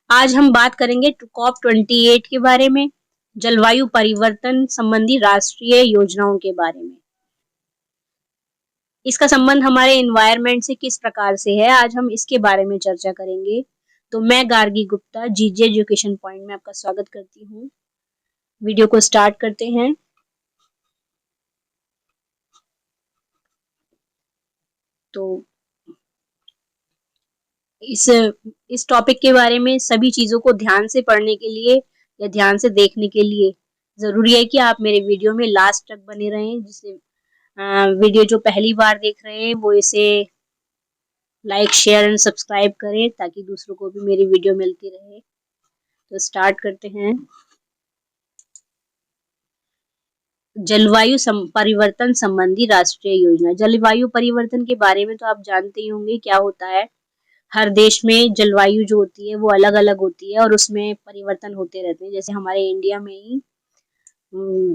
आज हम बात करेंगे COP28 के बारे में, जलवायु परिवर्तन संबंधी राष्ट्रीय योजनाओं के बारे में। इसका संबंध हमारे एनवायरनमेंट से किस प्रकार से है, आज हम इसके बारे में चर्चा करेंगे। तो मैं गार्गी गुप्ता जीजे एजुकेशन पॉइंट में आपका स्वागत करती हूँ। वीडियो को स्टार्ट करते हैं। तो इस टॉपिक के बारे में सभी चीजों को ध्यान से पढ़ने के लिए या ध्यान से देखने के लिए जरूरी है कि आप मेरे वीडियो में लास्ट तक बने रहें, जिससे वीडियो जो पहली बार देख रहे हैं वो इसे लाइक शेयर एंड सब्सक्राइब करें ताकि दूसरों को भी मेरी वीडियो मिलती रहे। तो स्टार्ट करते हैं। जलवायु परिवर्तन संबंधी राष्ट्रीय योजना। जलवायु परिवर्तन के बारे में तो आप जानते ही होंगे क्या होता है। हर देश में जलवायु जो होती है वो अलग अलग होती है और उसमें परिवर्तन होते रहते हैं। जैसे हमारे इंडिया में ही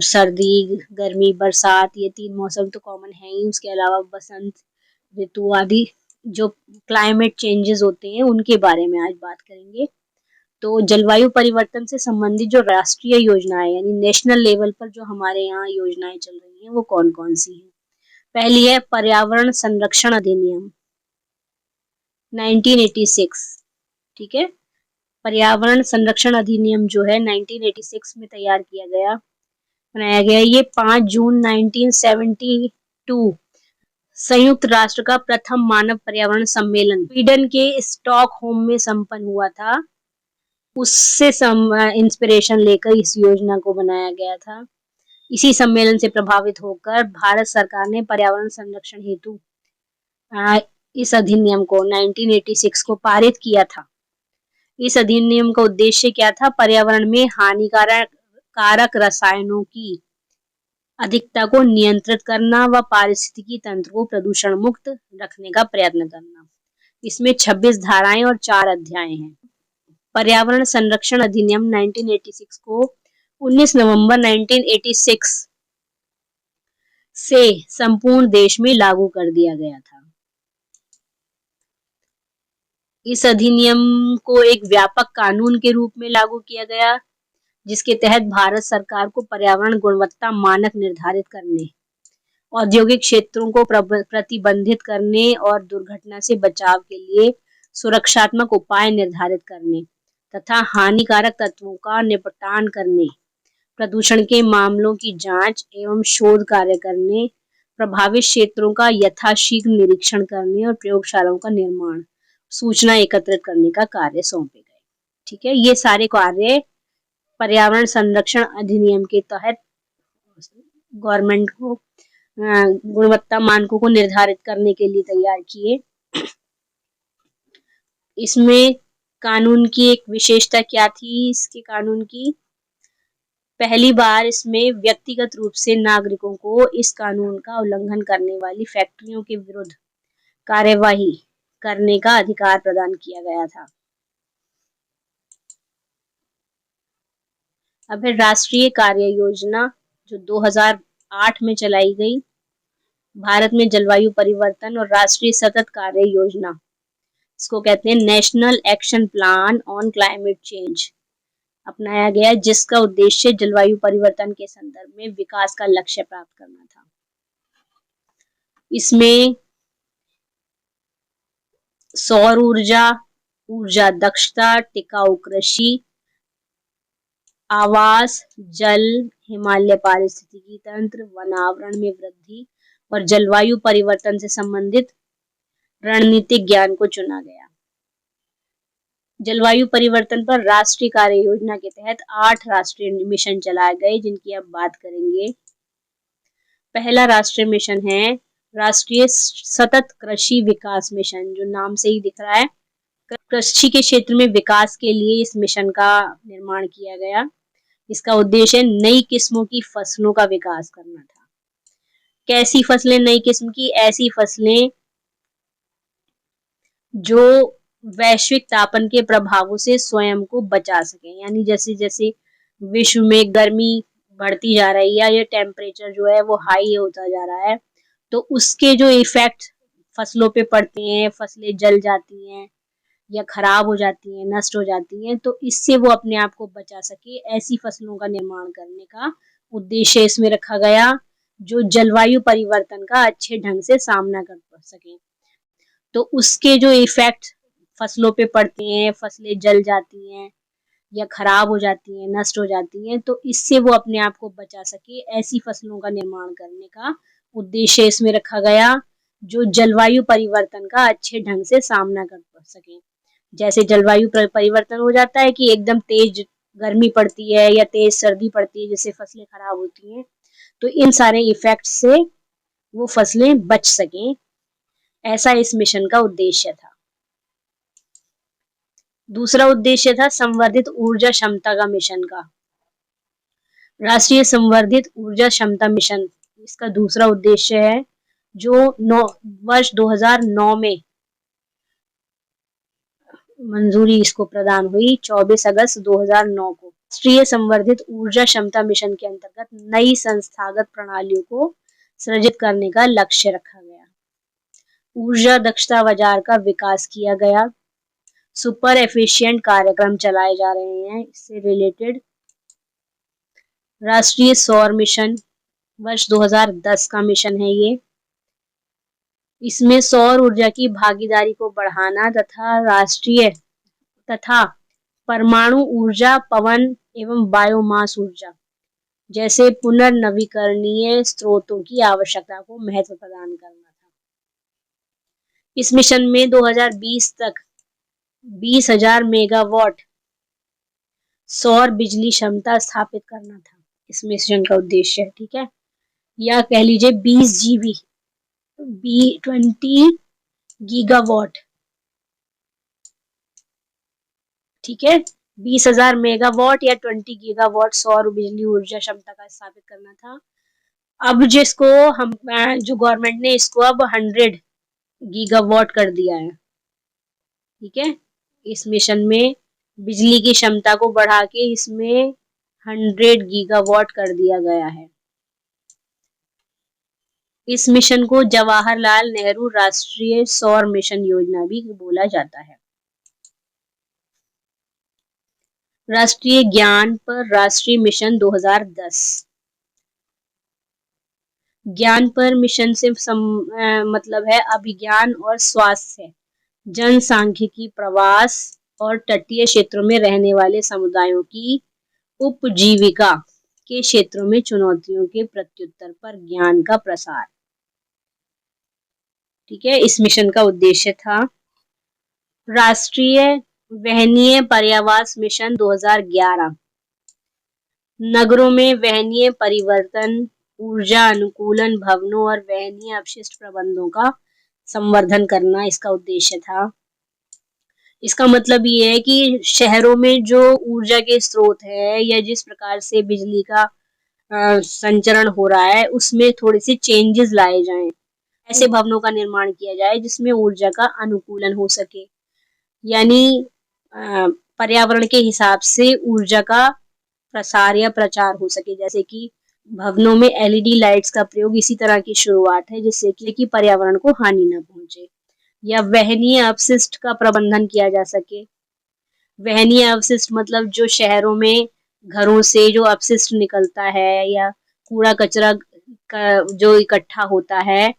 सर्दी, गर्मी, बरसात, ये 3 मौसम तो कॉमन है ही। उसके अलावा बसंत ऋतु आदि जो क्लाइमेट चेंजेस होते हैं उनके बारे में आज बात करेंगे। तो जलवायु परिवर्तन से संबंधित जो राष्ट्रीय योजनाएं यानी नेशनल लेवल पर जो हमारे यहाँ योजनाएं चल रही हैं वो कौन कौन सी हैं। पहली है पर्यावरण संरक्षण अधिनियम 1986। ठीक है, पर्यावरण संरक्षण अधिनियम जो है 1986 में तैयार किया गया, बनाया गया। ये 5 जून 1972 संयुक्त राष्ट्र का प्रथम मानव पर्यावरण सम्मेलन स्वीडन के स्टॉकहोम में संपन्न हुआ था। उससे इंस्पिरेशन लेकर इस योजना को बनाया गया था। इसी सम्मेलन से प्रभावित होकर भारत सरकार ने पर्यावरण संरक्षण हेतु इस अधिनियम को 1986 को पारित किया था। इस अधिनियम का उद्देश्य क्या था? पर्यावरण में हानिकारक रसायनों की अधिकता को नियंत्रित करना व पारिस्थितिकी तंत्र को प्रदूषण मुक्त रखने का प्रयत्न करना। इसमें 26 धाराएं और 4 अध्याय हैं। पर्यावरण संरक्षण अधिनियम 1986 को 19 नवंबर 1986 से संपूर्ण देश में लागू कर दिया गया था। इस अधिनियम को एक व्यापक कानून के रूप में लागू किया गया, जिसके तहत भारत सरकार को पर्यावरण गुणवत्ता मानक निर्धारित करने, औद्योगिक क्षेत्रों को प्रतिबंधित करने और दुर्घटना से बचाव के लिए सुरक्षात्मक उपाय निर्धारित करने तथा हानिकारक तत्वों का निपटान करने, प्रदूषण के मामलों की जांच एवं शोध कार्य करने, प्रभावित क्षेत्रों का यथाशीघ्र निरीक्षण करने और प्रयोगशालाओं का निर्माण, सूचना एकत्रित करने का कार्य सौंपे गए। ठीक है, ये सारे कार्य पर्यावरण संरक्षण अधिनियम के तहत गवर्नमेंट को गुणवत्ता मानकों को निर्धारित करने के लिए तैयार किए। इसमें कानून की एक विशेषता क्या थी? इसके कानून की पहली बार इसमें व्यक्तिगत रूप से नागरिकों को इस कानून का उल्लंघन करने वाली फैक्ट्रियों के विरुद्ध कार्यवाही करने का अधिकार प्रदान किया गया था। अब है राष्ट्रीय कार्य योजना जो 2008 में चलाई गई। भारत में जलवायु परिवर्तन और राष्ट्रीय सतत कार्य योजना, इसको कहते हैं national action plan on climate change, अपनाया गया, जिसका उद्देश्य जलवायु परिवर्तन के संदर्भ में विकास का लक्ष्य प्राप्त करना था। इसमें सौर ऊर्जा, ऊर्जा दक्षता, टिकाऊ कृषि, आवास, जल, हिमालय पारिस्थितिकी तंत्र, वनावरण में वृद्धि और जलवायु परिवर्तन से संबंधित रणनीतिक ज्ञान को चुना गया। जलवायु परिवर्तन पर राष्ट्रीय कार्य योजना के तहत 8 राष्ट्रीय मिशन चलाए गए, जिनकी अब बात करेंगे। पहला राष्ट्रीय मिशन है राष्ट्रीय सतत कृषि विकास मिशन, जो नाम से ही दिख रहा है। कृषि के क्षेत्र में विकास के लिए इस मिशन का निर्माण किया गया। इसका उद्देश्य नई किस्मों की फसलों का विकास करना था। कैसी फसलें? नई किस्म की ऐसी फसलें जो वैश्विक तापन के प्रभावों से स्वयं को बचा सके, यानी जैसे जैसे विश्व में गर्मी बढ़ती जा रही है, ये टेम्परेचर जो है वो हाई होता जा रहा है, तो उसके जो इफेक्ट फसलों पे पड़ते हैं, फसलें जल जाती हैं, या खराब हो जाती हैं, नष्ट हो जाती हैं, तो इससे वो अपने आप को बचा सके, ऐसी फसलों का निर्माण करने का उद्देश्य इसमें रखा गया, जो जलवायु परिवर्तन का अच्छे ढंग से सामना कर सके। तो उसके जो इफेक्ट फसलों पे पड़ते हैं, फसलें जल जाती हैं या खराब हो जाती हैं, नष्ट हो जाती हैं, तो इससे वो अपने आप को बचा सके, ऐसी फसलों का निर्माण करने का उद्देश्य इसमें रखा गया, जो जलवायु परिवर्तन का अच्छे ढंग से सामना कर सके। जैसे जलवायु परिवर्तन हो जाता है कि एकदम तेज गर्मी पड़ती है या तेज सर्दी पड़ती है, जिससे फसलें खराब होती हैं, तो इन सारे इफेक्ट से वो फसलें बच सकें, ऐसा इस मिशन का उद्देश्य था। दूसरा उद्देश्य था संवर्धित ऊर्जा क्षमता का मिशन का। राष्ट्रीय संवर्धित ऊर्जा क्षमता मिशन, इसका दूसरा उद्देश्य है, जो वर्ष 2009 में मंजूरी इसको प्रदान हुई, 24 अगस्त 2009 को। राष्ट्रीय संवर्धित ऊर्जा क्षमता मिशन के अंतर्गत नई संस्थागत प्रणालियों को सृजित करने का लक्ष्य रखा गया। ऊर्जा दक्षता बाजार का विकास किया गया। सुपर एफिशिएंट कार्यक्रम चलाए जा रहे हैं इससे रिलेटेड। राष्ट्रीय सौर मिशन वर्ष 2010 का मिशन है ये। इसमें सौर ऊर्जा की भागीदारी को बढ़ाना तथा राष्ट्रीय तथा परमाणु ऊर्जा, पवन एवं बायोमास ऊर्जा जैसे पुनर्नवीकरणीय स्रोतों की आवश्यकता को महत्व प्रदान करना था। इस मिशन में 2020 तक 20,000 मेगावाट सौर बिजली क्षमता स्थापित करना था, इस मिशन का उद्देश्य है, ठीक है। या कह लीजिए 20 जीबी 20 गीगावाट, ठीक है। 20,000 मेगावाट या 20 गीगावाट सौर बिजली ऊर्जा क्षमता का स्थापित करना था। अब जिसको हम जो गवर्नमेंट ने इसको अब 100 गीगावाट कर दिया है, ठीक है। इस मिशन में बिजली की क्षमता को बढ़ा के इसमें 100 गीगावाट कर दिया गया है। इस मिशन को जवाहरलाल नेहरू राष्ट्रीय सौर मिशन योजना भी बोला जाता है। राष्ट्रीय ज्ञान पर राष्ट्रीय मिशन 2010। ज्ञान पर मिशन से मतलब है अभिज्ञान और स्वास्थ्य, जनसांख्यिकी, प्रवास और तटीय क्षेत्रों में रहने वाले समुदायों की उपजीविका के क्षेत्रों में चुनौतियों के प्रत्युत्तर पर ज्ञान का प्रसार, ठीक है। इस मिशन का उद्देश्य था। राष्ट्रीय वहनीय पर्यावास मिशन 2011। नगरों में वहनीय परिवर्तन, ऊर्जा अनुकूलन, भवनों और वहनीय अपशिष्ट प्रबंधों का संवर्धन करना इसका उद्देश्य था। इसका मतलब ये है कि शहरों में जो ऊर्जा के स्रोत है या जिस प्रकार से बिजली का संचरण हो रहा है, उसमें थोड़े से चेंजेस लाए जाएं। ऐसे भवनों का निर्माण किया जाए जिसमें ऊर्जा का अनुकूलन हो सके, यानी पर्यावरण के हिसाब से ऊर्जा का प्रसार या प्रचार हो सके। जैसे कि भवनों में एलईडी लाइट्स का प्रयोग इसी तरह की शुरुआत है, जिससे कि पर्यावरण को हानि न पहुंचे। या वहनीय अपशिष्ट का प्रबंधन किया जा सके। वहनीय अपशिष्ट मतलब जो शहरों में घरों से जो अपशिष्ट निकलता है या कूड़ा कचरा का जो इकट्ठा होता है,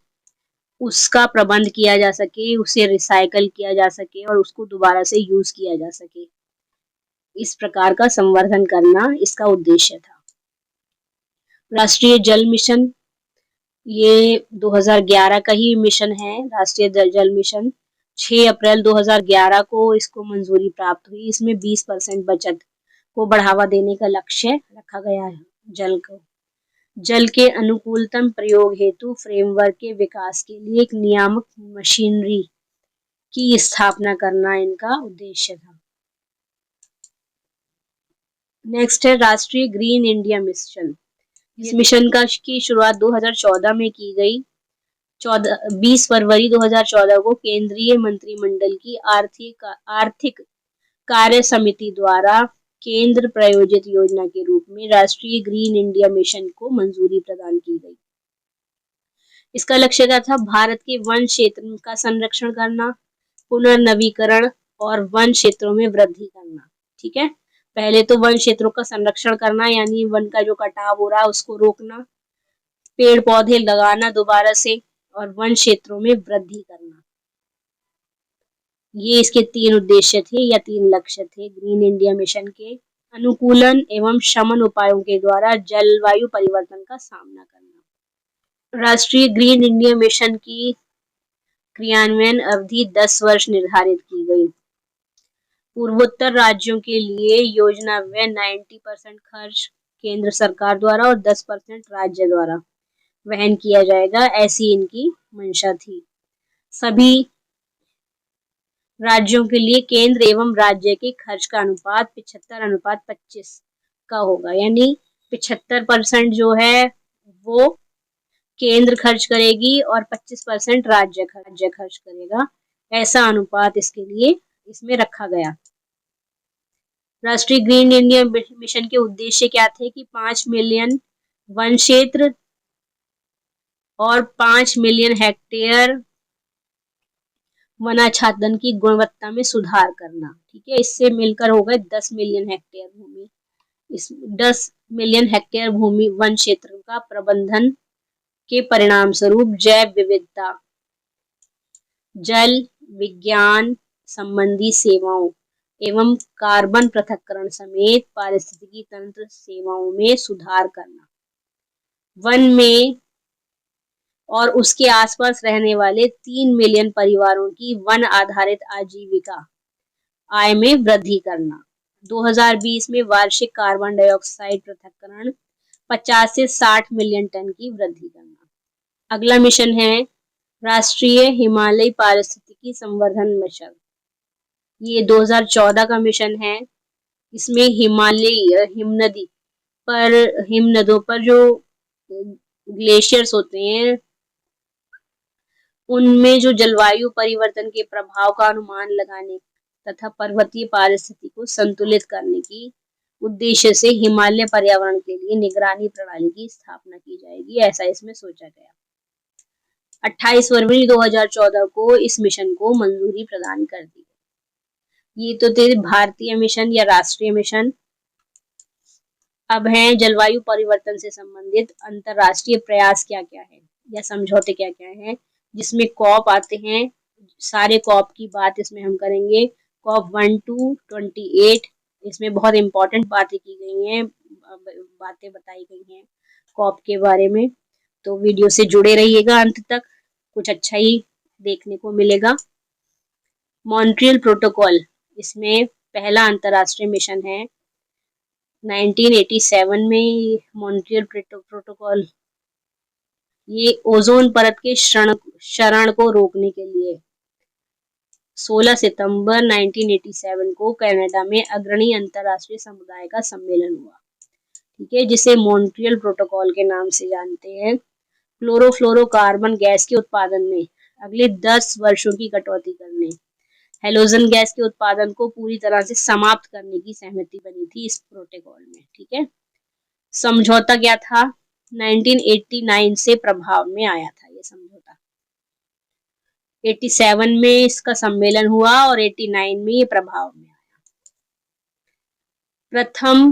उसका प्रबंध किया जा सके, उसे रिसाइकल किया जा सके और उसको दोबारा से यूज किया जा सके। इस प्रकार का संवर्धन करना इसका उद्देश्य था। राष्ट्रीय जल मिशन, ये 2011 का ही मिशन है। राष्ट्रीय जल मिशन 6 अप्रैल 2011 को इसको मंजूरी प्राप्त हुई। इसमें 20% बचत को बढ़ावा देने का लक्ष्य रखा गया है। जल के अनुकूलतम प्रयोग हेतु फ्रेमवर्क के विकास के लिए एक नियामक मशीनरी की स्थापना करना इनका उद्देश्य था। नेक्स्ट है राष्ट्रीय ग्रीन इंडिया मिशन। इस मिशन की शुरुआत 2014 में की गई। 20 फरवरी 2014 को केंद्रीय मंत्रिमंडल की आर्थिक कार्य समिति द्वारा केंद्र प्रायोजित योजना के रूप में राष्ट्रीय ग्रीन इंडिया मिशन को मंजूरी प्रदान की गई। इसका लक्ष्य क्या था? भारत के वन क्षेत्र का संरक्षण करना, पुनर्नवीकरण और वन क्षेत्रों में वृद्धि करना। ठीक है, पहले तो वन क्षेत्रों का संरक्षण करना, यानी वन का जो कटाव हो रहा है उसको रोकना, पेड़ पौधे लगाना दोबारा से, और वन क्षेत्रों में वृद्धि करना। ये इसके 3 उद्देश्य थे या 3 लक्ष्य थे ग्रीन इंडिया मिशन के। अनुकूलन एवं शमन उपायों के द्वारा जलवायु परिवर्तन का सामना करना। राष्ट्रीय ग्रीन इंडिया मिशन की क्रियान्वयन अवधि 10 वर्ष निर्धारित की गई। पूर्वोत्तर राज्यों के लिए योजना व्यय 90% खर्च केंद्र सरकार द्वारा और 10% राज्य द्वारा वहन किया जाएगा, ऐसी इनकी मंशा थी। सभी राज्यों के लिए केंद्र एवं राज्य के खर्च का अनुपात 75:25 का होगा, यानी 75% जो है वो केंद्र खर्च करेगी और 25% राज्य खर्च करेगा। ऐसा अनुपात इसके लिए इसमें रखा गया। राष्ट्रीय ग्रीन इंडिया मिशन के उद्देश्य क्या थे कि 5 मिलियन वन क्षेत्र और 5 मिलियन हेक्टेयर वनाच्छादन की गुणवत्ता में सुधार करना। ठीक है, इससे मिलकर हो गए 10 मिलियन हेक्टेयर भूमि। इस 10 मिलियन हेक्टेयर भूमि वन क्षेत्र का प्रबंधन के परिणाम स्वरूप जैव विविधता, जल विज्ञान संबंधी सेवाओं एवं कार्बन पृथक्करण समेत पारिस्थितिकी तंत्र सेवाओं में सुधार करना। वन में और उसके आसपास रहने वाले 3 मिलियन परिवारों की वन आधारित आजीविका आय में वृद्धि करना। 2020 में वार्षिक कार्बन डाइऑक्साइड पृथक्करण 50 से 60 मिलियन टन की वृद्धि करना। अगला मिशन है राष्ट्रीय हिमालयी पारिस्थितिकी संवर्धन मिशन। ये 2014 का मिशन है। इसमें हिमनदों पर जो ग्लेशियर्स होते हैं उनमें जो जलवायु परिवर्तन के प्रभाव का अनुमान लगाने तथा पर्वतीय पारिस्थिति को संतुलित करने की उद्देश्य से हिमालय पर्यावरण के लिए निगरानी प्रणाली की स्थापना की जाएगी, ऐसा इसमें सोचा गया। 28 फरवरी 2014 को इस मिशन को मंजूरी प्रदान कर दी गई। ये तो थे भारतीय मिशन या राष्ट्रीय मिशन। अब है जलवायु परिवर्तन से संबंधित अंतरराष्ट्रीय प्रयास क्या क्या है या समझौते क्या क्या है, जिसमें कॉप आते हैं। सारे कॉप की बात इसमें हम करेंगे। कॉप 1 to 28, इसमें बहुत इंपॉर्टेंट बातें की गई हैं, बातें बताई गई हैं कॉप के बारे में। तो वीडियो से जुड़े रहिएगा अंत तक, कुछ अच्छा ही देखने को मिलेगा। मॉन्ट्रियल प्रोटोकॉल, इसमें पहला अंतरराष्ट्रीय मिशन है। 1987 में मॉन्ट्रियल प्रोटोकॉल, ये ओजोन परत के क्षरण को रोकने के लिए 16 सितंबर 1987 को कनाडा में अग्रणी अंतरराष्ट्रीय समुदाय का सम्मेलन हुआ। ठीक है, जिसे मॉन्ट्रियल प्रोटोकॉल के नाम से जानते हैं। क्लोरोफ्लोरोकार्बन गैस के उत्पादन में अगले 10 वर्षों की कटौती करने, हेलोजन गैस के उत्पादन को पूरी तरह से समाप्त करने की सहमति बनी थी इस प्रोटोकॉल में। ठीक है, समझौता क्या था? 1989 से प्रभाव में आया था ये समझौता। 87 में इसका सम्मेलन हुआ और 89 में ये प्रभाव में आया। प्रथम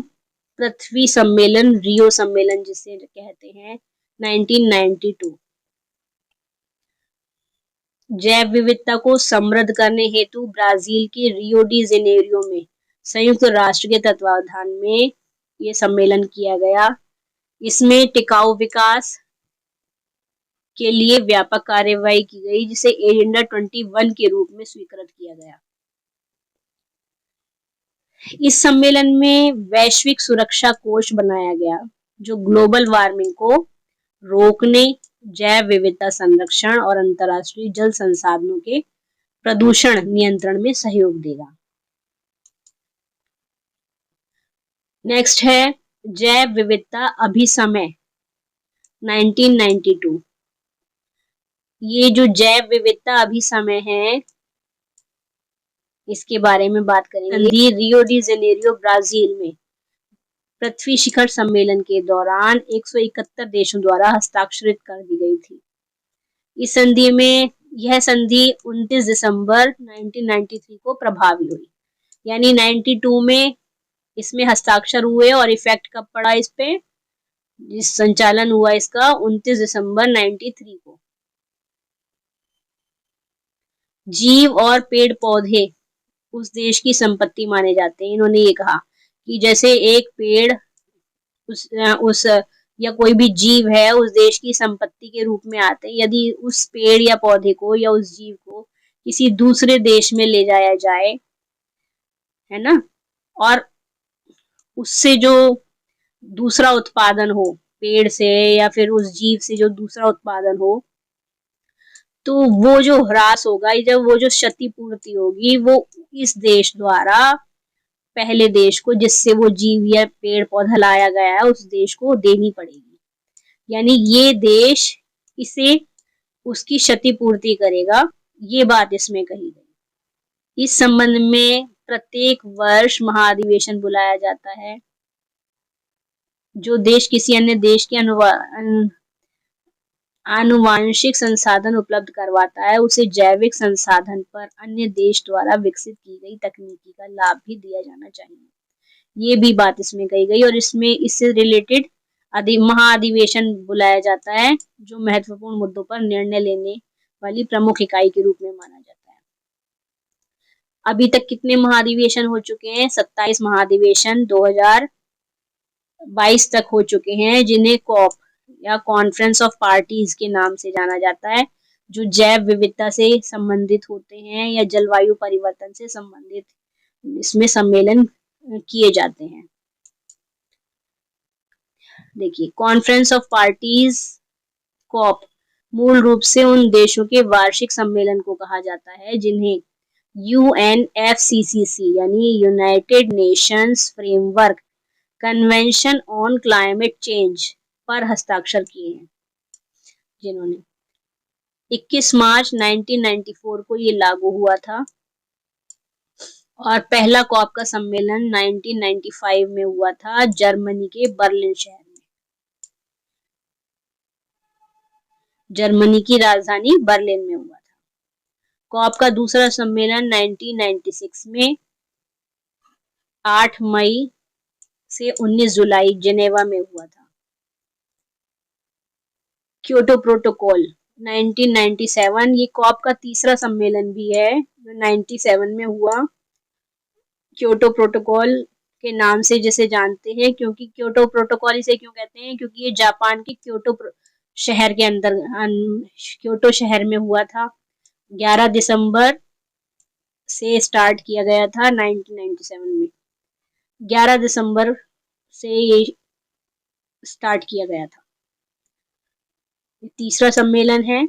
पृथ्वी सम्मेलन, रियो सम्मेलन जिसे कहते हैं, 1992। जैव विविधता को समृद्ध करने हेतु ब्राजील के रियो डी जेनेरियो में संयुक्त राष्ट्र के तत्वावधान में ये सम्मेलन किया गया। इसमें टिकाऊ विकास के लिए व्यापक कार्यवाही की गई, जिसे एजेंडा 21 के रूप में स्वीकृत किया गया। इस सम्मेलन में वैश्विक सुरक्षा कोष बनाया गया, जो ग्लोबल वार्मिंग को रोकने, जैव विविधता संरक्षण और अंतर्राष्ट्रीय जल संसाधनों के प्रदूषण नियंत्रण में सहयोग देगा। नेक्स्ट है जैव विविधता अभिसमय 1992। ये जो जैव विविधता अभिसमय है, इसके बारे में बात करेंगे। रियो डी जेनेरियो ब्राजील में पृथ्वी शिखर सम्मेलन के दौरान 171 देशों द्वारा हस्ताक्षरित कर दी गई थी। इस संधि में यह संधि 29 दिसंबर 1993 को प्रभावी हुई, यानी 92 में इसमें हस्ताक्षर हुए और इफेक्ट कब पड़ा इस पे, जिस संचालन हुआ इसका 29 दिसंबर 93 को। जीव और पेड़ पौधे उस देश की संपत्ति माने जाते हैं। इन्होंने ये कहा कि जैसे एक पेड़ उस या कोई भी जीव है उस देश की संपत्ति के रूप में आते हैं। यदि उस पेड़ या पौधे को या उस जीव को किसी दूसरे देश में ले जाया जाए, है ना, और उससे जो दूसरा उत्पादन हो, पेड़ से या फिर उस जीव से जो दूसरा उत्पादन हो, तो वो जो ह्रास होगा, जब वो जो क्षतिपूर्ति होगी, वो इस देश द्वारा पहले देश को जिससे वो जीव या पेड़ पौधा लाया गया है उस देश को देनी पड़ेगी। यानी ये देश इसे उसकी क्षतिपूर्ति करेगा, ये बात इसमें कही गई। इस संबंध में प्रत्येक वर्ष महाधिवेशन बुलाया जाता है। जो देश किसी अन्य देश के आनुवांशिक संसाधन उपलब्ध करवाता है, उसे जैविक संसाधन पर अन्य देश द्वारा विकसित की गई तकनीकी का लाभ भी दिया जाना चाहिए। ये भी बात इसमें कही गई और इसमें इससे रिलेटेड महाधिवेशन बुलाया जाता है, जो महत्वपूर्ण मुद्दों पर निर्णय लेने वाली प्रमुख इकाई के रूप में माना जाता है। अभी तक कितने महाधिवेशन हो चुके हैं? 27 महाधिवेशन 2022 तक हो चुके हैं, जिन्हें कॉप या कॉन्फ्रेंस ऑफ पार्टीज के नाम से जाना जाता है, जो जैव विविधता से संबंधित होते हैं या जलवायु परिवर्तन से संबंधित इसमें सम्मेलन किए जाते हैं। देखिए, कॉन्फ्रेंस ऑफ पार्टीज कॉप मूल रूप से उन देशों के वार्षिक सम्मेलन को कहा जाता है जिन्हें UNFCCC यानी United Nations framework convention on climate change पर हस्ताक्षर किए हैं, जिन्होंने 21 मार्च 1994 को ये लागू हुआ था और पहला कॉप का सम्मेलन 1995 में हुआ था जर्मनी के बर्लिन शहर में। जर्मनी की राजधानी बर्लिन में हुआ था। कॉप का दूसरा सम्मेलन 1996 में 8 मई से 19 जुलाई जिनेवा में हुआ था। क्योटो प्रोटोकॉल 1997, ये कॉप का तीसरा सम्मेलन भी है जो 97 में हुआ। क्योटो प्रोटोकॉल के नाम से जिसे जानते हैं, क्योंकि क्योटो प्रोटोकॉल इसे क्यों कहते हैं, क्योंकि ये जापान के क्योटो शहर के अंदर क्योटो शहर में हुआ था। 11 दिसंबर से स्टार्ट किया गया था 1997 में। 11 दिसंबर से ये स्टार्ट किया गया था। तीसरा सम्मेलन है।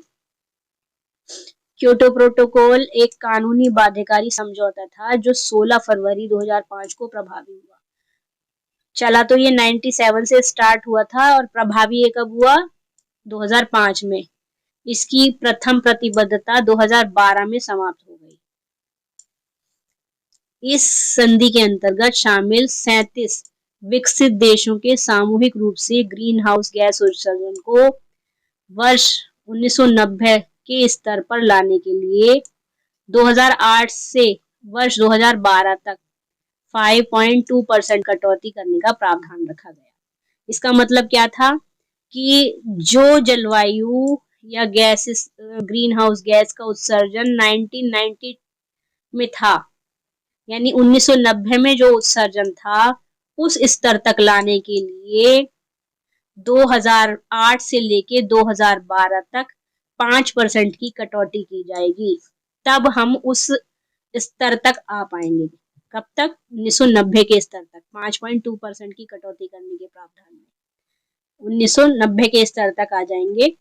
क्योटो प्रोटोकॉल एक कानूनी बाध्यकारी समझौता था जो 16 फरवरी 2005 को प्रभावी हुआ। चला तो ये 97 से स्टार्ट हुआ था और प्रभावी ये कब हुआ? 2005 में। इसकी प्रथम प्रतिबद्धता 2012 में समाप्त हो गई। इस संधि के अंतर्गत शामिल 37 विकसित देशों के सामूहिक रूप से ग्रीन हाउस गैस उत्सर्जन को वर्ष 1990 के स्तर पर लाने के लिए 2008 से वर्ष 2012 तक 5.2% कटौती करने का प्रावधान रखा गया। इसका मतलब क्या था कि जो जलवायु या गैस ग्रीन हाउस गैस का उत्सर्जन 1990 में था, यानी 1990 में जो उत्सर्जन था, उस स्तर तक लाने के लिए 2008 से लेके 2012 तक 5% की कटौती की जाएगी। तब हम उस स्तर तक आ पाएंगे। कब तक? 1990 के स्तर तक 5.2% की कटौती करने के प्रावधान में 1990 के स्तर तक आ जाएंगे,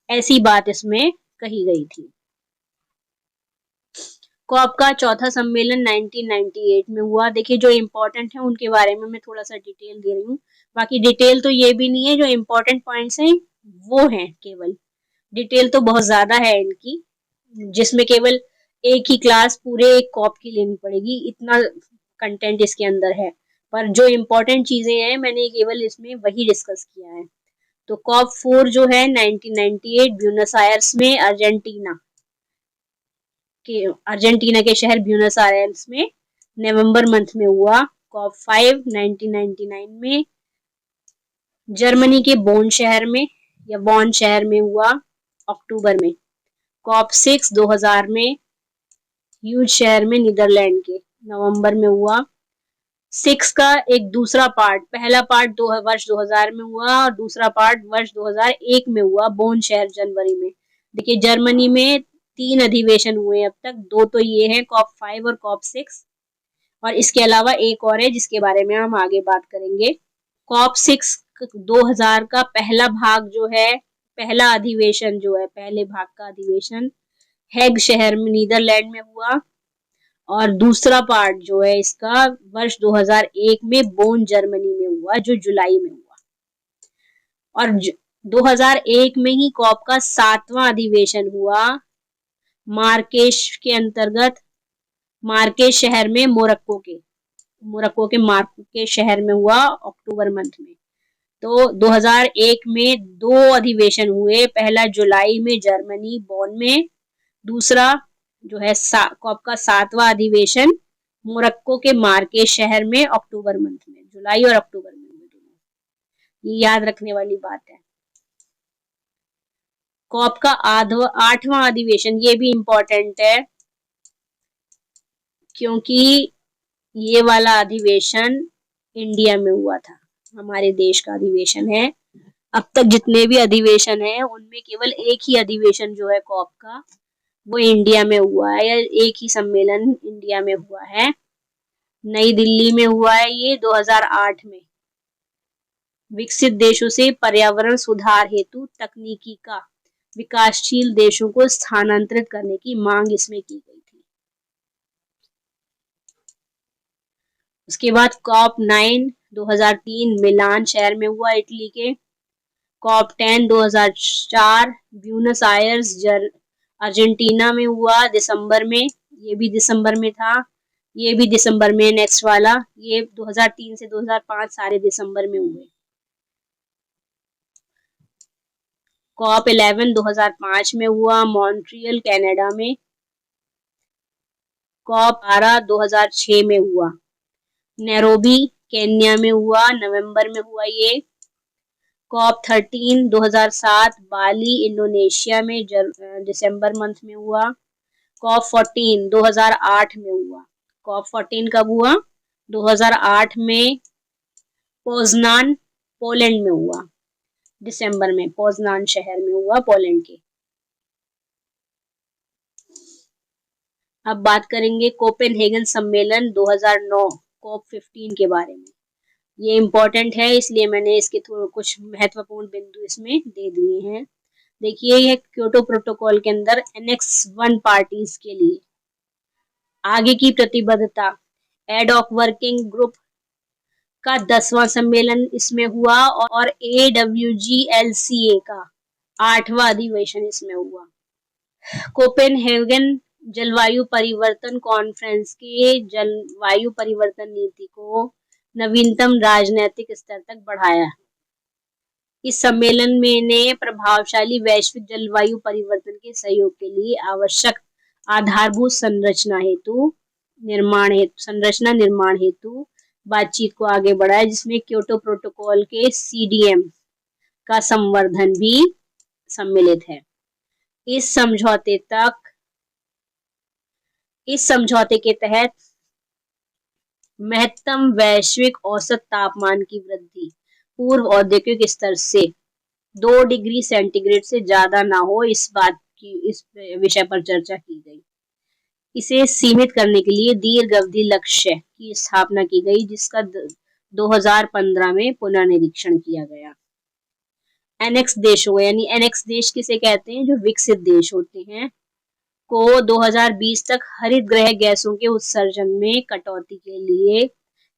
ऐसी बात इसमें कही गई थी। कॉप का चौथा सम्मेलन 1998 में हुआ। देखिए, जो इम्पोर्टेंट है उनके बारे में मैं थोड़ा सा डिटेल दे रही हूँ। बाकी डिटेल तो ये भी नहीं है, जो इम्पोर्टेंट पॉइंट्स हैं वो हैं केवल। डिटेल तो बहुत ज्यादा है इनकी, जिसमें केवल एक ही क्लास पूरे एक कॉप की लेनी पड़ेगी, इतना कंटेंट इसके अंदर है। पर जो इम्पोर्टेंट चीजें हैं मैंने केवल इसमें वही डिस्कस किया है। तो कॉप 4 जो है 1998 ब्यूनस आयर्स में अर्जेंटीना के शहर ब्यूनस आयर्स में नवंबर मंथ में हुआ। कॉप 5 1999 में जर्मनी के बोन शहर में हुआ अक्टूबर में। कॉप 6 2000 में ह्यूज शहर में नीदरलैंड के नवंबर में हुआ। 6 का एक दूसरा पार्ट, पहला पार्ट वर्ष 2000 में हुआ और दूसरा पार्ट वर्ष 2001 में हुआ बोन शहर जनवरी में। देखिए जर्मनी में 3 अधिवेशन हुए अब तक, 2 तो ये है कॉप 5 और कॉप 6 और इसके अलावा एक और है जिसके बारे में हम आगे बात करेंगे। कॉप 6 2000 का पहला भाग जो है, पहला अधिवेशन जो है, पहले भाग का अधिवेशन हेग शहर में नीदरलैंड में हुआ और दूसरा पार्ट जो है इसका वर्ष 2001 में बोन जर्मनी में हुआ जो जुलाई में हुआ। और 2001 में ही कॉप का 7वां अधिवेशन हुआ मार्केश के अंतर्गत, मार्केश शहर में मोरक्को के मार्केश शहर में हुआ अक्टूबर मंथ में। तो 2001 में 2 अधिवेशन हुए, पहला जुलाई में जर्मनी बोन में, दूसरा जो है कॉप का 7वां अधिवेशन मोरक्को के मार्केश शहर में अक्टूबर मंथ में, जुलाई और अक्टूबर में हुए दोनों। ये याद रखने वाली बात है। कॉप का 8वां अधिवेशन, ये भी इम्पोर्टेंट है क्योंकि ये वाला अधिवेशन इंडिया में हुआ था, हमारे देश का अधिवेशन है। अब तक जितने भी अधिवेशन हैं उनमें केवल एक ही अधिवेशन जो है कॉप का वो इंडिया में हुआ है, या एक ही सम्मेलन इंडिया में हुआ है, नई दिल्ली में हुआ है ये 2008 में। विकसित देशों से पर्यावरण सुधार हेतु तकनीकी का विकासशील देशों को स्थानांतरित करने की मांग इसमें की गई थी। उसके बाद कॉप 9 2003 मिलान शहर में हुआ इटली के। कॉप 10 2004 ब्यूनस आयर्स अर्जेंटीना में हुआ दिसंबर में, ये भी दिसंबर में था, ये भी दिसंबर में। नेक्स्ट वाला ये 2003 से 2005 सारे दिसंबर में हुए। कॉप 11 2005 में हुआ मॉन्ट्रियल कनाडा में। कॉप 12 2006 में हुआ नैरोबी केन्या में हुआ, नवंबर में हुआ ये। कॉप 13 2007 बाली इंडोनेशिया में दिसंबर मंथ में हुआ। कॉप 14 2008 में हुआ। कॉप 14 कब हुआ? 2008 में पोजनान पोलैंड में हुआ, दिसंबर में पोजनान शहर में हुआ पोलैंड के। अब बात करेंगे कोपेनहेगन सम्मेलन 2009 कॉप 15 के बारे में। ये इम्पोर्टेंट है इसलिए मैंने इसके थोड़े कुछ महत्वपूर्ण बिंदु इसमें दे दिए हैं। देखिए यह क्योटो प्रोटोकॉल के अंदर एनेक्स 1 पार्टीज के लिए आगे की प्रतिबद्धता, एडॉक वर्किंग ग्रुप का 10वां सम्मेलन इसमें हुआ और AWGLCA का 8वां अधिवेशन इसमें हुआ। कोपेनहेगन जलवायु परिवर्तन कॉन्फ्रेंस के जलवायु परिवर्तन नीति को नवीनतम राजनीतिक स्तर तक बढ़ाया। इस सम्मेलन में ने प्रभावशाली वैश्विक जलवायु परिवर्तन के सहयोग के लिए आवश्यक आधारभूत संरचना निर्माण हेतु बातचीत को आगे बढ़ाया, जिसमें क्योटो प्रोटोकॉल के CDM का संवर्धन भी सम्मिलित है। इस समझौते के तहत महत्तम वैश्विक औसत तापमान की वृद्धि पूर्व औद्योगिक स्तर से 2 डिग्री सेंटीग्रेड से ज्यादा ना हो, इस विषय पर चर्चा की गई। इसे सीमित करने के लिए दीर्घ अवधि लक्ष्य की स्थापना की गई, जिसका 2015 में पुनर्निरीक्षण किया गया। एनेक्स देशों, यानी एनेक्स देश किसे कहते हैं? जो विकसित देश होते हैं, को 2020 तक हरित गृह गैसों के उत्सर्जन में कटौती के लिए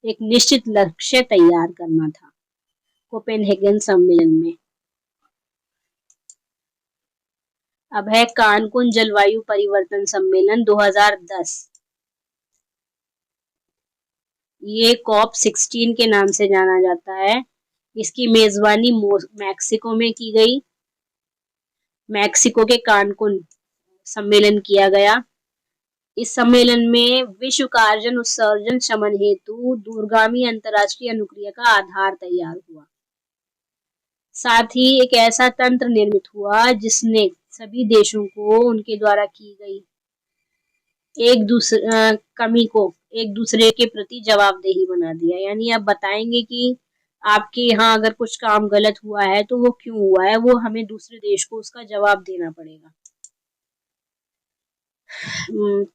एक निश्चित लक्ष्य तैयार करना था कोपेनहेगन सम्मेलन में। अब है कानकुन जलवायु परिवर्तन सम्मेलन 2010। ये कॉप 16 के नाम से जाना जाता है। इसकी मेजबानी मैक्सिको में की गई। मैक्सिको के कानकुन सम्मेलन किया गया। इस सम्मेलन में विश्व कार्जन उत्सर्जन शमन हेतु दूरगामी अंतर्राष्ट्रीय अनुक्रिया का आधार तैयार हुआ। साथ ही एक ऐसा तंत्र निर्मित हुआ जिसने सभी देशों को उनके द्वारा की गई कमी को एक दूसरे के प्रति जवाबदेही बना दिया। यानी आप बताएंगे कि आपके यहाँ अगर कुछ काम गलत हुआ है तो वो क्यों हुआ है, वो हमें दूसरे देश को उसका जवाब देना पड़ेगा।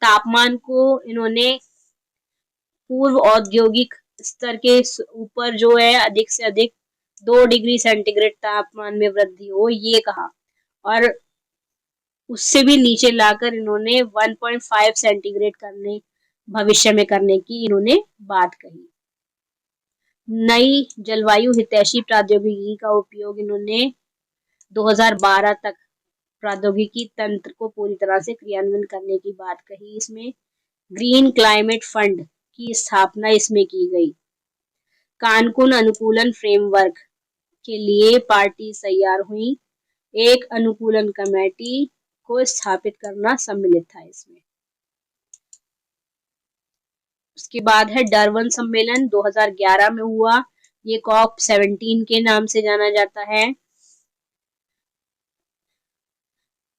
तापमान को इन्होंने पूर्व औद्योगिक स्तर के ऊपर जो है अधिक से अधिक 2 डिग्री सेंटीग्रेड तापमान में वृद्धि हो, ये कहा। और उससे भी नीचे लाकर इन्होंने 1.5 सेंटीग्रेड करने भविष्य में करने की इन्होंने बात कही। नई जलवायु हितैषी प्रौद्योगिकी का उपयोग इन्होंने 2012 तक प्रौद्योगिकी तंत्र को पूरी तरह से क्रियान्वयन करने की बात कही। इसमें ग्रीन क्लाइमेट फंड की स्थापना इसमें की गई। कानकुन अनुकूलन फ्रेमवर्क के लिए पार्टी तैयार हुई। एक अनुकूलन कमेटी को स्थापित करना सम्मिलित था इसमें। उसके बाद है डरबन सम्मेलन 2011 में हुआ। ये COP17 के नाम से जाना जाता है।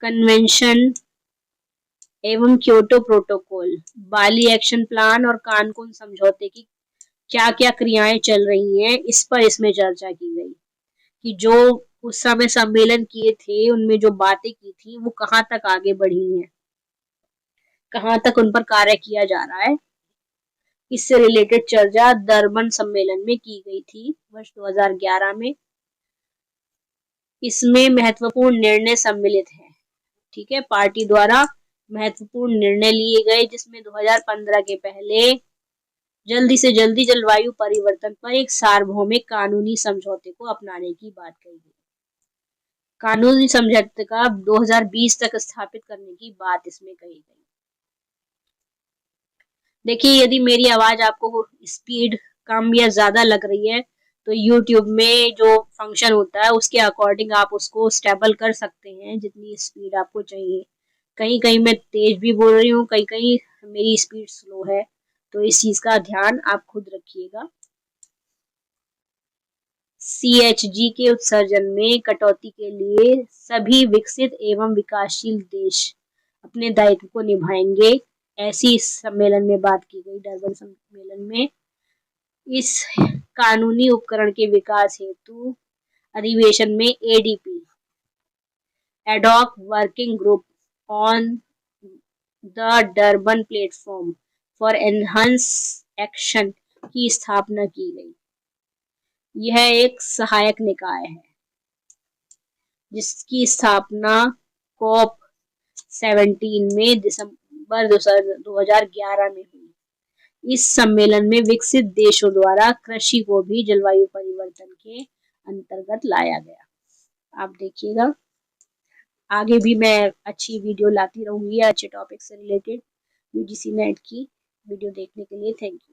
कन्वेंशन एवं क्योटो प्रोटोकॉल, बाली एक्शन प्लान और कानकुन समझौते की क्या क्या क्रियाएं चल रही हैं, इस पर इसमें चर्चा की गई कि जो उस समय सम्मेलन किए थे उनमें जो बातें की थी वो कहाँ तक आगे बढ़ी हैं, कहाँ तक उन पर कार्य किया जा रहा है। इससे रिलेटेड चर्चा डरबन सम्मेलन में की गई थी वर्ष 2011 में। इसमें महत्वपूर्ण निर्णय सम्मिलित हैं। ठीक है, पार्टी द्वारा महत्वपूर्ण निर्णय लिए गए जिसमें 2015 के पहले जल्दी से जल्दी जलवायु परिवर्तन पर एक सार्वभौमिक कानूनी समझौते को अपनाने की बात कही गई। कानूनी समझौते का 2020 तक स्थापित करने की बात इसमें कही गई। देखिए, यदि मेरी आवाज आपको स्पीड कम या ज्यादा लग रही है तो YouTube में जो फंक्शन होता है उसके अकॉर्डिंग आप उसको स्टेबल कर सकते हैं जितनी स्पीड आपको चाहिए। कहीं कहीं मैं तेज भी बोल रही हूँ, कहीं कहीं मेरी स्पीड स्लो है, तो इस चीज का ध्यान आप खुद रखिएगा। CHG के उत्सर्जन में कटौती के लिए सभी विकसित एवं विकासशील देश अपने दायित्व को निभाएंगे, ऐसी इस सम्मेलन में बात की गई। डरबन सम्मेलन में इस कानूनी उपकरण के विकास हेतु अधिवेशन में ADP ad hoc working group on the Durban platform for enhance action की स्थापना की गई। यह एक सहायक निकाय है जिसकी स्थापना COP17 में दिसंबर 2011 में हुई। इस सम्मेलन में विकसित देशों द्वारा कृषि को भी जलवायु परिवर्तन के अंतर्गत लाया गया। आप देखिएगा, आगे भी मैं अच्छी वीडियो लाती रहूंगी अच्छे टॉपिक से रिलेटेड। UGC नेट की वीडियो देखने के लिए थैंक यू।